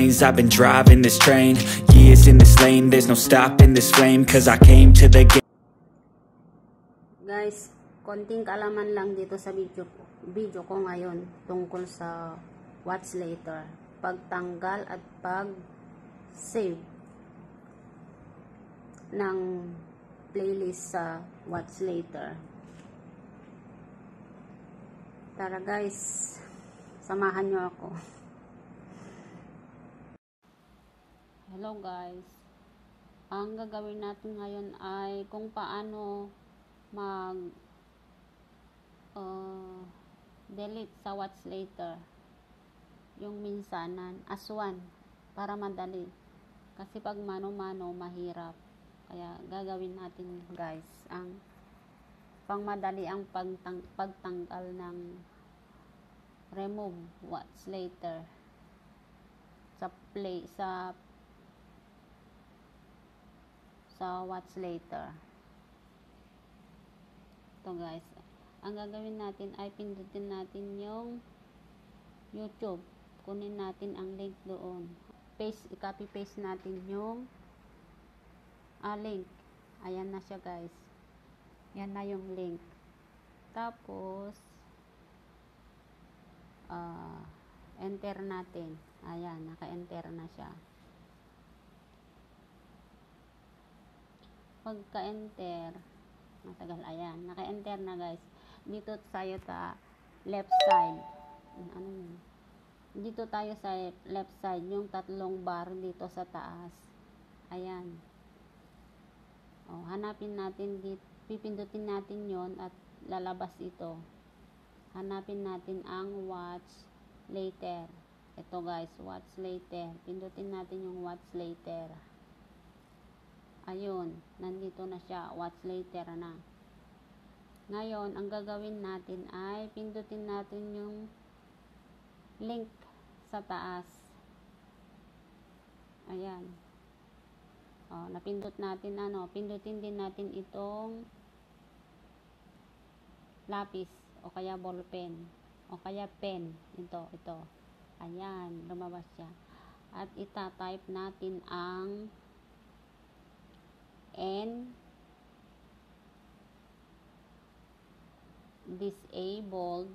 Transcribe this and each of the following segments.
lanes. I've been driving this train, years in this lane. There's no stopping this flame, cause I came to the game. Guys, konting kaalaman lang dito sa video ko ngayon tungkol sa watch later, pagtanggal at pag-save ng playlist sa watch later. Tara guys, samahan nyo ako. Hello guys, ang gagawin natin ngayon ay kung paano delete sa watch later yung minsanan as one para madali, kasi pag mano-mano mahirap. Kaya gagawin natin guys ang pangmadali ang pagtanggal ng remove watch later sa watch later. Ito guys, ang gagawin natin ay pindutin natin yung YouTube, kunin natin ang link doon, copy paste natin yung link. Ayan na siya guys, yan na yung link. Tapos enter natin. Ayan, naka-enter na siya. Pagka-enter, matagal, ayan, naka-enter na guys. Dito tayo sa left side. Dito tayo sa left side, yung tatlong bar dito sa taas. Ayan. Hanapin natin dito, pipindutin natin yon at lalabas ito. Hanapin natin ang watch later. Ito guys, watch later. Pindutin natin yung watch later. Ayun, nandito na siya, watch later na. Ngayon, ang gagawin natin ay pindutin natin yung link sa taas. Ayan. Napindot natin pindutin din natin itong lapis o kaya ball pen o kaya pen. Ito. Ayan, lumabas siya. At ita-type natin ang disabled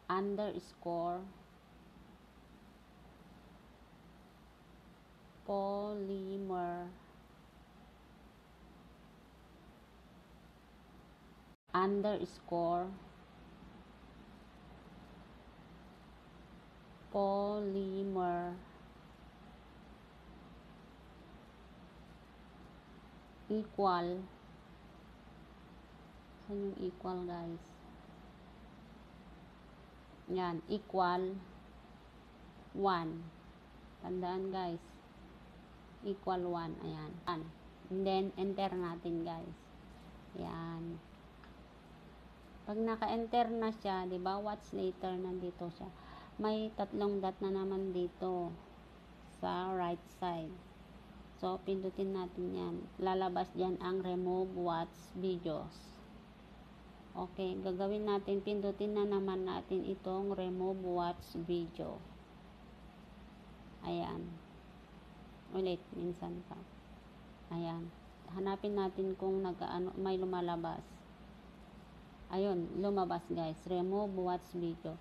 underscore polymer underscore polymer equal. Saan yung equal guys? Yan, equal 1. Tandaan guys, equal 1. Ayan. And then enter natin guys. Yan. Pag naka-enter na siya, 'di ba? Watch later, nandito siya. May tatlong dot na naman dito sa right side. So, pindutin natin yan. Lalabas dyan ang remove watch videos. Okay, gagawin natin, pindutin na naman natin itong remove watch video. Ayan. Ulit, minsan pa. Ayan. Hanapin natin kung may lumalabas. Ayun, lumabas guys. Remove watch video.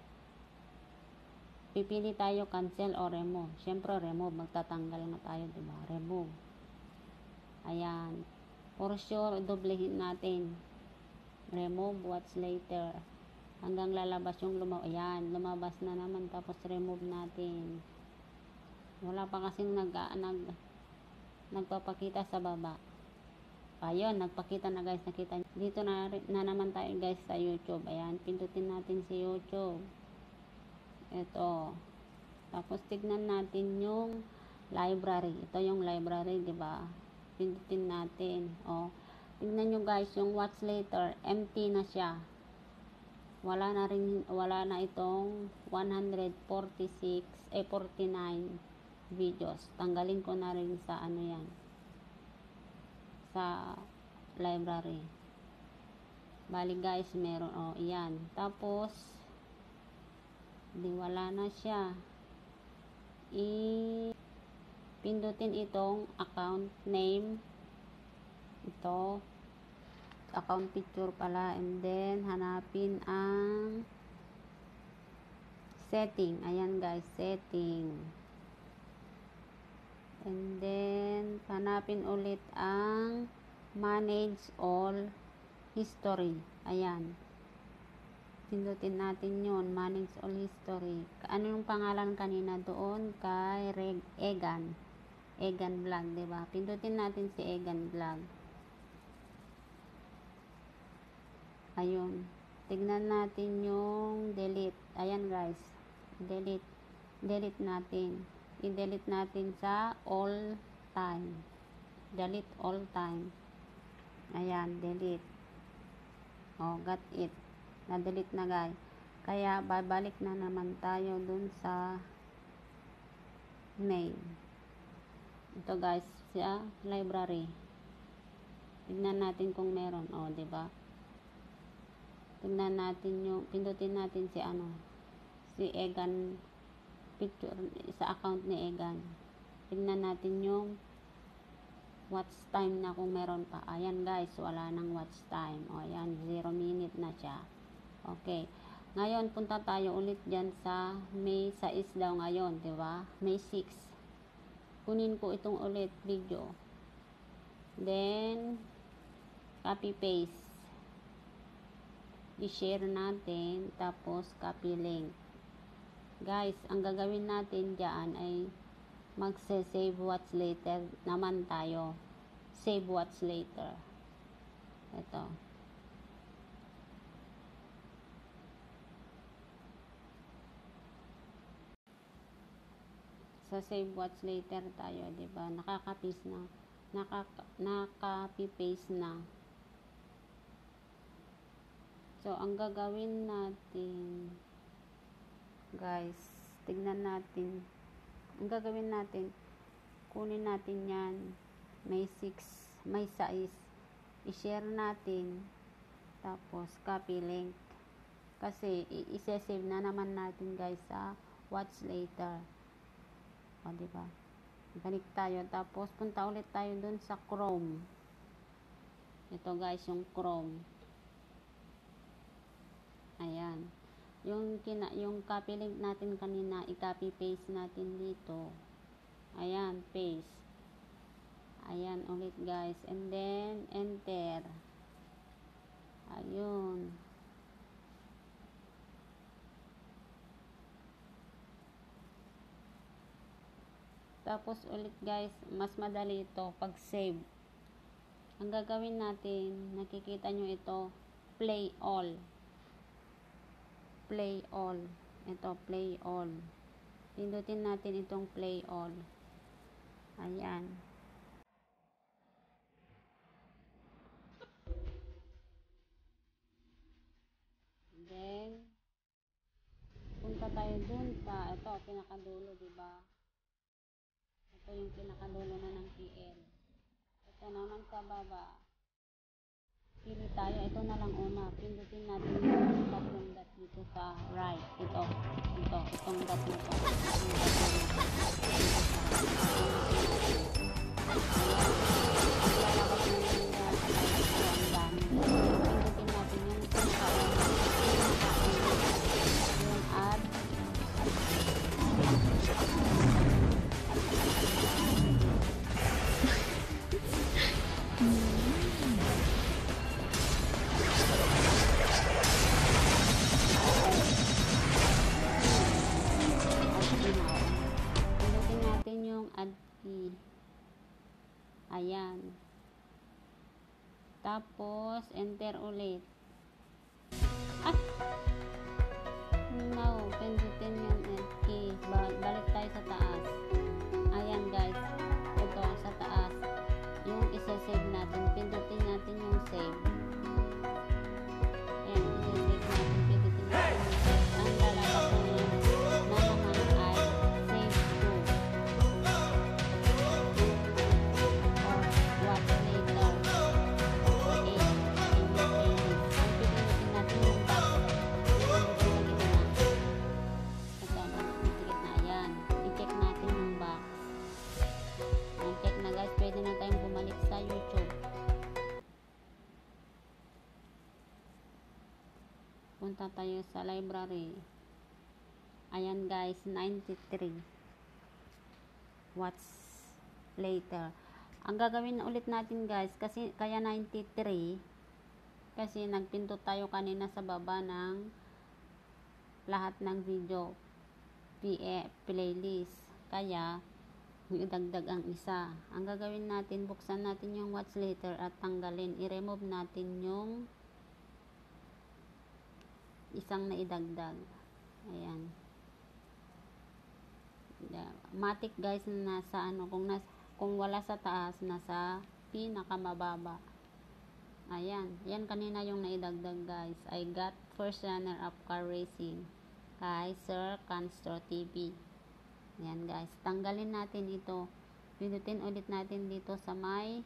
Pipili tayo cancel o remove. Siyempre remove, magtatanggal na tayo, diba? Remove. Ayan. For sure, doblehin natin. Remove watch later. Hanggang lalabas yung ayan, lumabas na naman. Tapos remove natin. Wala pa kasing nagpapakita sa baba. Ayun, nagpakita na guys, nakita. Dito na naman tayo guys sa YouTube. Ayan, pindutin natin si YouTube. Ito. Tapos tignan natin yung library. Ito yung library, 'di ba? Pindutin natin. Tignan nyo guys, yung watch later, empty na siya. Wala na itong 49 videos. Tanggalin ko na rin sa yan. Sa library. Bali guys, meron iyan. Tapos Di wala na siya. Pindutin itong account name. Ito. Account picture pala. And then, hanapin ang setting. Ayan guys, setting. And then, hanapin ulit ang manage all history. Ayan. Pindutin natin yon, manage all history. Ano yung pangalan kanina doon? Kay Egan. Egan Vlog, diba? Pindutin natin si Egan Vlog. Ayun. Tignan natin yung delete. Ayan guys. Delete. Delete natin. I-delete natin sa all time. Delete all time. Ayan, delete. Oh, got it. Na-delete na guys. Kaya, babalik na naman tayo dun sa main. Ito guys, sa library. Tignan natin kung meron. Oh, diba? Tignan natin yung, pindutin natin si Egan, picture, sa account ni Egan. Tignan natin yung watch time na kung meron pa. Ayan guys, wala nang watch time. O, ayan, 0 minute na siya. Okay. Ngayon, punta tayo ulit dyan sa May 6 daw ngayon, diba? May 6. Kunin ko itong ulit video. Then, copy paste. I-share natin, tapos copy link. Guys, ang gagawin natin dyan ay magse-save watch later naman tayo. Save watch later. Ito. Sa save watch later tayo, 'di ba? Nakaka-paste na. Naka-copy-paste na. So, ang gagawin natin, guys, tignan natin. Ang gagawin natin, kunin natin yan. May 6, may 6. I-share natin. Tapos, copy link. Kasi, i-save na naman natin, guys, sa watch later. O, diba? Balik tayo. Tapos, punta ulit tayo dun sa Chrome. Ito, guys, yung Chrome. Ayan. Yung copy link natin kanina, i-copy paste natin dito. Ayan, paste. Ayan, ulit guys. And then, enter. Ayun. Tapos ulit guys, mas madali ito pag save. Ang gagawin natin, nakikita nyo ito, play all. Play all. Ito, play all. Pindutin natin itong play all. Ayan. Then, punta tayo dun sa, ito, pinakadulo, diba? Ito yung pinakadulo na ng PL. Ito naman sa baba. Pili tayo. Ito na lang una. Pindutin natin yung tatlong dot dito sa right. Ito. Itong dot na ito. Pindutin natin yung add. Ayan. Tapos, enter ulit. No, pindutin yung key. Balik tayo sa taas. Ayan guys. Ito, sa taas. Yung isa-save natin. Pindutin natin yung save. Ayan, isa-save natin. Pindutin natin yung save. Ang lalabas na yun na naman ay save to. punta tayo sa library. Ayan guys, 93. What's later? Ang gagawin ulit natin guys, kasi kaya 93, kasi nagpindot tayo kanina sa baba ng lahat ng video playlist. Kaya idagdag ang isa. Ang gagawin natin, buksan natin yung what's later at tanggalin. I-remove natin yung isang na idagdag. Ayan. Matic guys, nasa ano, kung wala sa taas, nasa pinakamababa. Ayan. Yan kanina yung naidagdag guys. I got first runner up car racing kay Sir Canstro TV. Ayan guys, tanggalin natin ito. Pindutin ulit natin dito sa may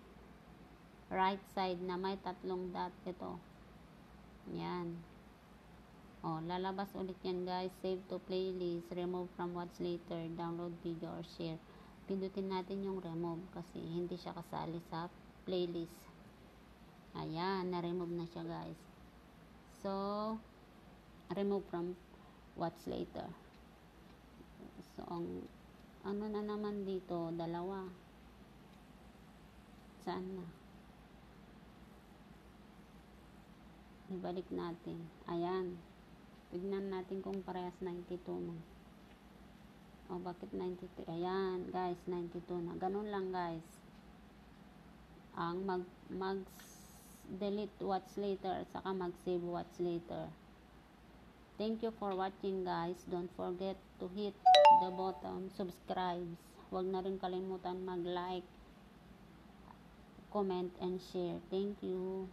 right side na may tatlong dot ito. Ayan. O, lalabas ulit yan guys. Save to playlist, remove from what's later, download video or share. Pindutin natin yung remove kasi hindi siya kasali sa playlist. Ayan, na-remove na siya guys. So, remove from what's later. So, ano na naman dito? Dalawa. Saan na? Ibalik natin. Ayan. Tignan natin kung parehas 92 na. O, bakit 93? Ayan, guys, 92 na. Ganun lang, guys. Ang mag-delete what's later at saka mag-save what's later. Thank you for watching guys. Don't forget to hit the button, subscribe. Huwag na rin kalimutan mag-like, comment, and share. Thank you.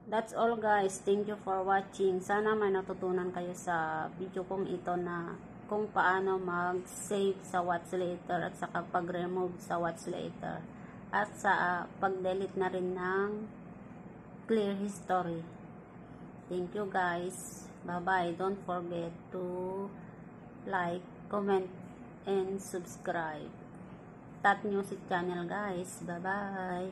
That's all guys. Thank you for watching. Sana may natutunan kayo sa video kong ito na kung paano mag-save sa what's later at saka pag-remove sa what's later. At sa pag-delete na rin ng clear history. Thank you guys. Bye-bye. Don't forget to like, comment, and subscribe. Tat Music Channel guys. Bye-bye.